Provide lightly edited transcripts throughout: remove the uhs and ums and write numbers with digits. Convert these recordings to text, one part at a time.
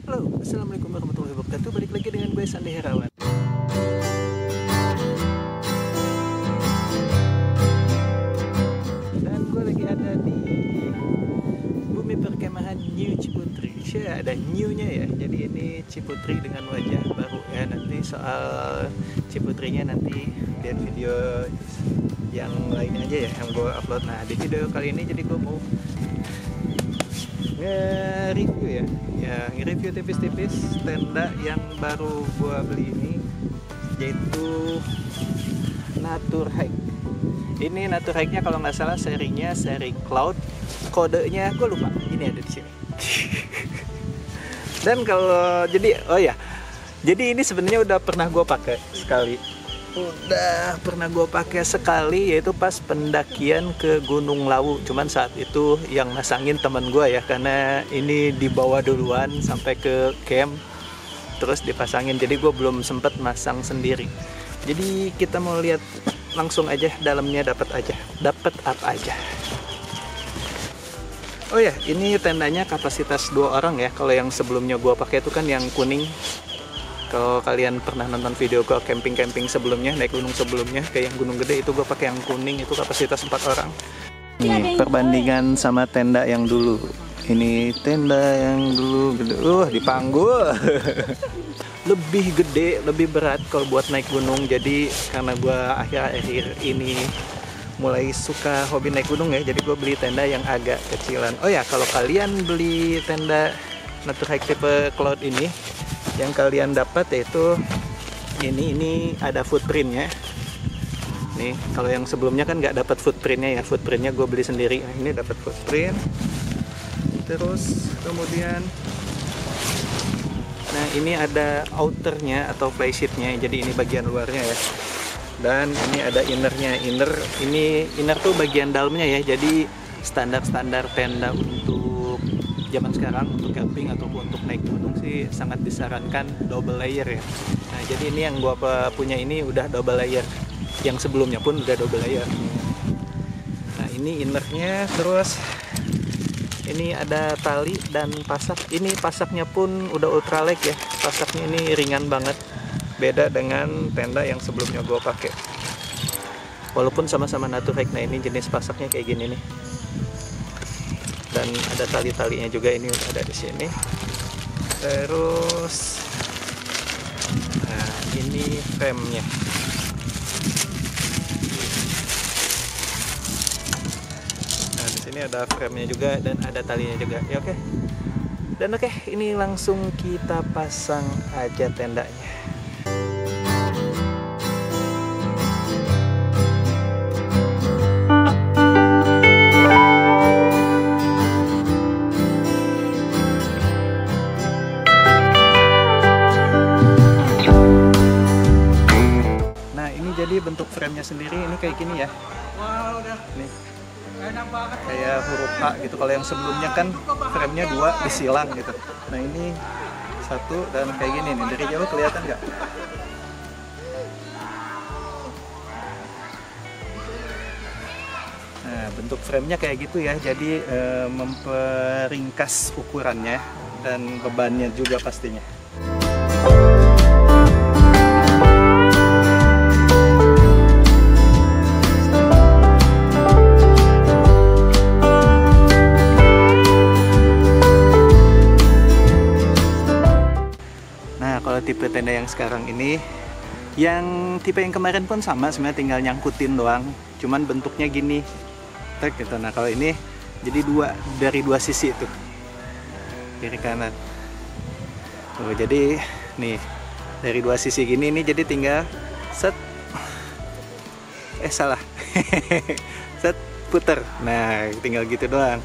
Halo, assalamualaikum warahmatullahi wabarakatuh. Balik lagi dengan gue Sandi Herawan. Dan gue lagi ada di bumi perkemahan New Ciputri. Ada new-nya ya. Jadi ini Ciputri dengan wajah baru ya. Nanti soal Ciputrinya nanti lihat video yang lain aja ya yang gue upload. Nah di video kali ini jadi gue mau nge-review nge-review tipis-tipis tenda yang baru gua beli ini, yaitu Natur Hike. Ini Natur Hike-nya kalau nggak salah serinya seri Cloud, kodenya gue lupa, ini ada di sini. Dan kalau jadi ini sebenarnya udah pernah gue pakai sekali. Yaitu pas pendakian ke Gunung Lawu. Cuman saat itu yang masangin teman gue ya, karena ini dibawa duluan sampai ke camp terus dipasangin, jadi gue belum sempet masang sendiri. Jadi kita mau lihat langsung aja dalamnya dapat apa aja. Oh ya, ini tendanya kapasitas 2 orang ya. Kalau yang sebelumnya gue pakai itu kan yang kuning. Kalau kalian pernah nonton video gue camping sebelumnya, naik gunung sebelumnya, kayak yang Gunung Gede, itu gue pakai yang kuning, itu kapasitas 4 orang. Nih perbandingan sama tenda yang dulu. Ini tenda yang dulu gede, dipanggul. Lebih gede, lebih berat kalau buat naik gunung. Jadi karena gue akhir-akhir ini mulai suka hobi naik gunung ya, jadi gue beli tenda yang agak kecilan. Oh ya, kalau kalian beli tenda Natur Hike tipe Cloud ini, yang kalian dapat yaitu ini ada footprintnya. Nih kalau yang sebelumnya kan nggak dapat footprintnya ya, footprintnya gue beli sendiri. Nah, ini dapat footprint. Terus kemudian, nah ini ada outernya atau playsheetnya, jadi ini bagian luarnya ya. Dan ini ada innernya. Inner tuh bagian dalamnya ya. Jadi standar tenda untuk zaman sekarang untuk camping ataupun untuk naik gunung sih sangat disarankan double layer ya. Nah jadi ini yang gua punya ini udah double layer, yang sebelumnya pun udah double layer. Nah ini innernya, terus ini ada tali dan pasak. Ini pasaknya pun udah ultralight ya, pasaknya ini ringan banget, beda dengan tenda yang sebelumnya gua pakai. Walaupun sama-sama Natur Hike. Nah ini jenis pasaknya kayak gini nih. Dan ada tali-talinya juga, ini udah ada di sini. Terus, nah ini frame-nya. Nah di sini ada frame-nya juga dan ada talinya juga. Ya oke. Dan oke, ini langsung kita pasang aja tendanya. Jadi bentuk frame-nya sendiri ini kayak gini ya. Nih. Kayak huruf H gitu. Kalau yang sebelumnya kan frame-nya 2 disilang gitu. Nah ini 1 dan kayak gini nih. Dari jauh kelihatan nggak? Nah bentuk frame-nya kayak gitu ya. Jadi memperingkas ukurannya dan bebannya juga pastinya. Kalau tipe tenda yang sekarang ini, yang tipe yang kemarin pun sama sebenarnya, tinggal nyangkutin doang, cuman bentuknya gini tek gitu. Nah kalau ini jadi dari dua sisi itu, kiri kanan. Jadi nih dari 2 sisi gini, ini jadi tinggal set set puter. Nah tinggal gitu doang.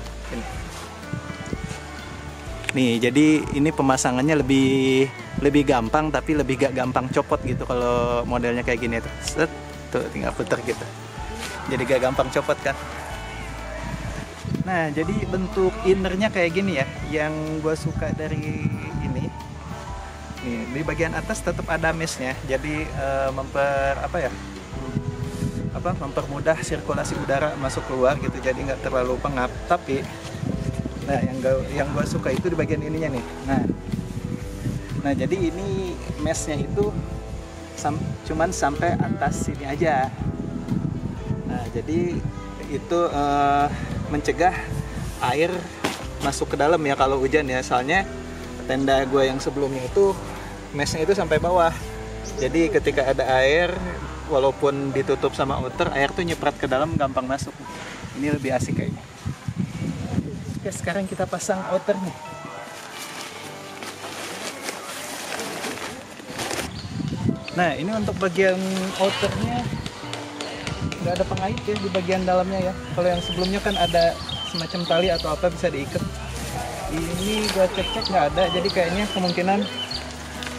Nih jadi ini pemasangannya lebih gampang, tapi lebih gak gampang copot gitu kalau modelnya kayak gini tuh. Set, tuh tinggal puter gitu. Jadi gak gampang copot kan. Nah, jadi bentuk innernya kayak gini ya. Yang gue suka dari ini. Nih, di bagian atas tetap ada meshnya. Jadi mempermudah sirkulasi udara masuk keluar gitu. Jadi nggak terlalu pengap. Tapi Nah, yang gue suka itu di bagian ininya nih. Nah, Nah jadi ini mesnya itu cuman sampai atas sini aja. Nah jadi itu mencegah air masuk ke dalam ya kalau hujan ya. Soalnya tenda gue yang sebelumnya itu mesnya itu sampai bawah. Jadi ketika ada air, walaupun ditutup sama outer, air tuh nyeprat ke dalam gampang masuk. Ini lebih asik kayaknya. Oke, sekarang kita pasang outernya. Nah ini untuk bagian outernya nggak ada pengait ya di bagian dalamnya ya. Kalau yang sebelumnya kan ada semacam tali atau apa bisa diikat. Ini gua cek nggak ada, jadi kayaknya kemungkinan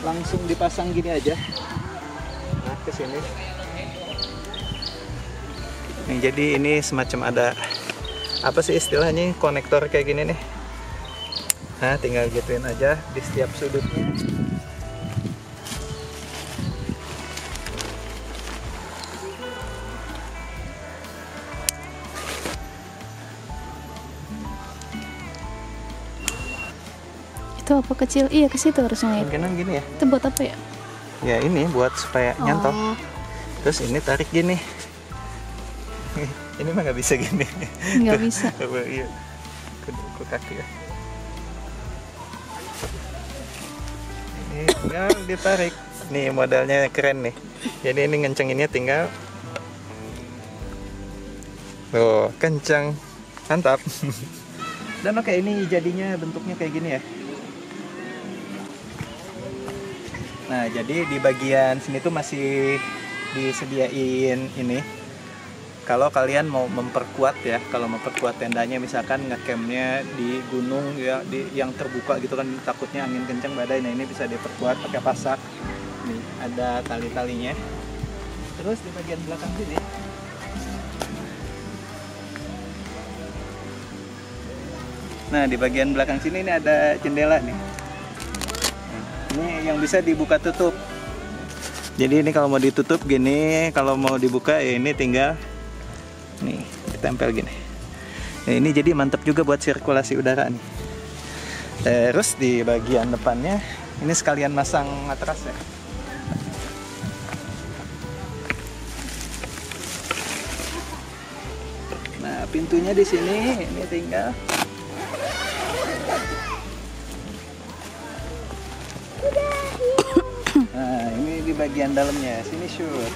langsung dipasang gini aja. Nah ke sini. Nih, jadi ini semacam ada apa sih istilahnya, konektor kayak gini nih. Nah tinggal gituin aja di setiap sudutnya. Itu apa kecil? Iya, ke situ harusnya ya. Kemungkinan gini ya. Itu buat apa ya? Ya ini buat supaya nyantol. Terus ini tarik gini. Ini mah nggak bisa gini. Nggak bisa. Iya. Ke kaki ya. Ini tinggal ditarik. Nih modelnya keren nih. Jadi ini ngencenginnya tinggal. Tuh, kencang. Mantap. Dan oke, ini jadinya bentuknya kayak gini ya. Nah, jadi di bagian sini tuh masih disediain ini. Kalau kalian mau memperkuat ya, kalau memperkuat tendanya, misalkan ngecampnya di gunung ya, di yang terbuka gitu kan, takutnya angin kencang badai. Nah ini bisa diperkuat pakai pasak. Nih ada tali-talinya. Terus di bagian belakang sini, nah di bagian belakang sini ini ada jendela nih. Ini yang bisa dibuka tutup. Jadi ini kalau mau ditutup gini, kalau mau dibuka ya ini tinggal nih ditempel gini. Nah, ini jadi mantap juga buat sirkulasi udara nih. Terus di bagian depannya ini sekalian masang matras ya. Nah pintunya di sini ini tinggal. Nah ini di bagian dalamnya, sini shoot.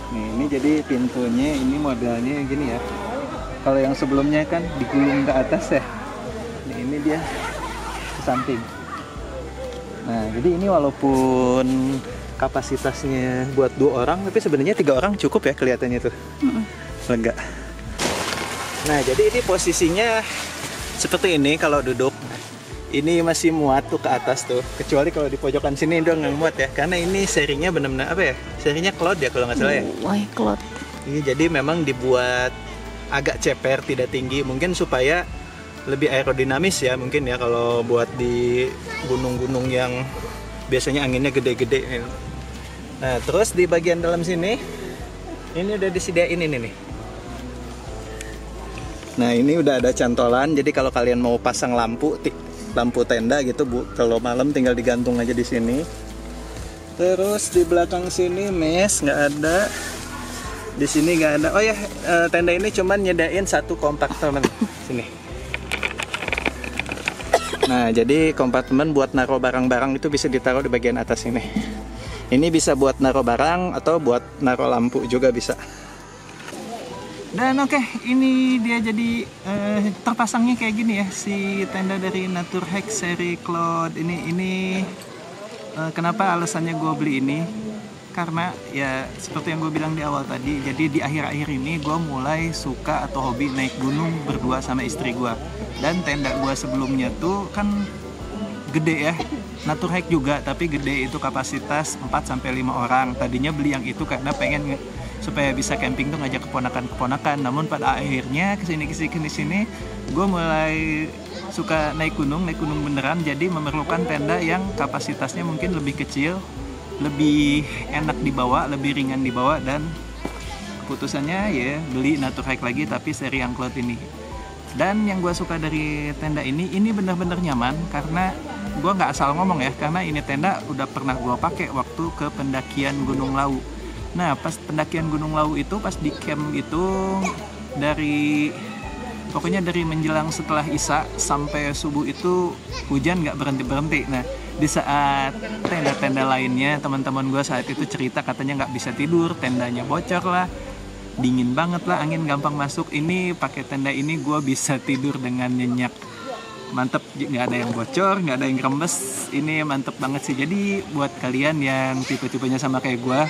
Nih ini jadi pintunya, ini modelnya gini ya. Kalau yang sebelumnya kan digulung ke atas ya. Nih ini dia ke samping. Nah jadi ini walaupun kapasitasnya buat 2 orang, tapi sebenarnya 3 orang cukup ya kelihatannya tuh. Lega. Nah jadi ini posisinya seperti ini kalau duduk. Ini masih muat tuh ke atas tuh, kecuali kalau di pojokan sini udah nggak muat ya, karena ini serinya benar-benar apa ya, serinya cloud ya kalau nggak salah ya. Why cloud? Ini jadi memang dibuat agak ceper, tidak tinggi, mungkin supaya lebih aerodinamis ya mungkin ya kalau buat di gunung-gunung yang biasanya anginnya gede-gede. Nah terus di bagian dalam sini, ini udah disediain ini nih. Nah ini udah ada cantolan, jadi kalau kalian mau pasang lampu tenda gitu Bu, kalau malam tinggal digantung aja di sini. Terus di belakang sini mes nggak ada, di sini nggak ada. Oh ya, tenda ini cuman nyedain 1 kompartemen sini. Nah jadi kompartemen buat naruh barang-barang itu bisa ditaruh di bagian atas ini. Ini bisa buat naruh barang atau buat naruh lampu juga bisa. Dan oke, ini dia jadi terpasangnya kayak gini ya, si tenda dari Naturhack seri Cloud ini. Kenapa alasannya gue beli ini? Karena ya seperti yang gue bilang di awal tadi, jadi di akhir-akhir ini gue mulai suka atau hobi naik gunung berdua sama istri gue. Dan tenda gue sebelumnya tuh kan gede ya, Naturhack juga, tapi gede, itu kapasitas 4-5 orang. Tadinya beli yang itu karena pengen supaya bisa camping tuh ngajak keponakan-keponakan. Namun pada akhirnya kesini gue mulai suka naik gunung beneran. Jadi memerlukan tenda yang kapasitasnya mungkin lebih kecil, lebih enak dibawa, lebih ringan dibawa. Dan keputusannya ya beli Naturhack lagi tapi seri yang Cloud ini. Dan yang gue suka dari tenda ini benar-benar nyaman karena gue nggak asal ngomong ya, karena ini tenda udah pernah gue pakai waktu ke pendakian Gunung Lawu. Nah pas pendakian Gunung Lawu itu, pas di camp itu, pokoknya dari menjelang setelah Isya sampai subuh itu hujan nggak berhenti-berhenti. Nah di saat tenda-tenda lainnya teman-teman gue saat itu cerita katanya nggak bisa tidur, tendanya bocor lah, dingin banget lah, angin gampang masuk. Ini pakai tenda ini gue bisa tidur dengan nyenyak, mantep, nggak ada yang bocor, nggak ada yang rembes. Ini mantep banget sih. Jadi buat kalian yang tipe-tipenya sama kayak gue,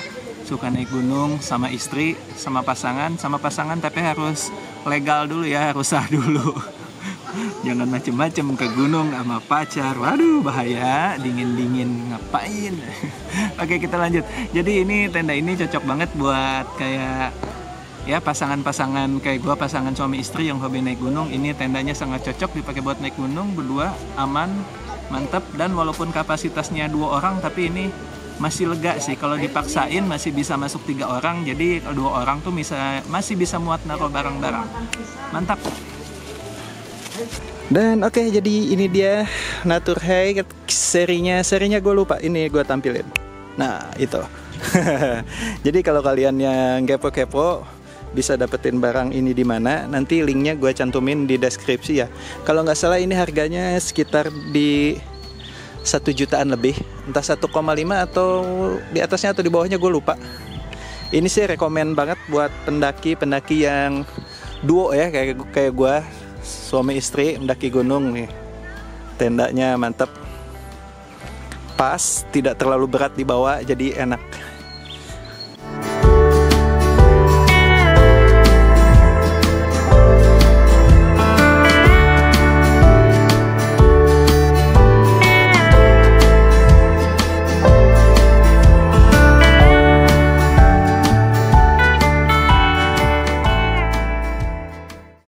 suka naik gunung sama istri, sama pasangan tapi harus legal dulu ya, harus sah dulu. Jangan macem-macem ke gunung sama pacar, waduh bahaya, dingin-dingin ngapain. Oke kita lanjut. Jadi ini tenda ini cocok banget buat kayak ya pasangan-pasangan kayak gua, pasangan suami istri yang hobi naik gunung. Ini tendanya sangat cocok dipakai buat naik gunung berdua, aman, mantep. Dan walaupun kapasitasnya 2 orang, tapi ini masih lega sih. Kalau dipaksain masih bisa masuk 3 orang. Jadi kalau 2 orang tuh masih bisa muat naruh barang-barang. Mantap. Dan oke, jadi ini dia Naturhike serinya gue lupa, ini gue tampilin. Nah itu. Jadi kalau kalian yang kepo-kepo bisa dapetin barang ini di mana, nanti linknya gue cantumin di deskripsi ya. Kalau nggak salah ini harganya sekitar di 1 jutaan lebih, entah 1,5 atau di atasnya atau di bawahnya gue lupa. Ini sih rekomen banget buat pendaki yang duo ya, kayak gue, suami istri mendaki gunung nih. Tendanya mantap, pas, tidak terlalu berat dibawa, jadi enak.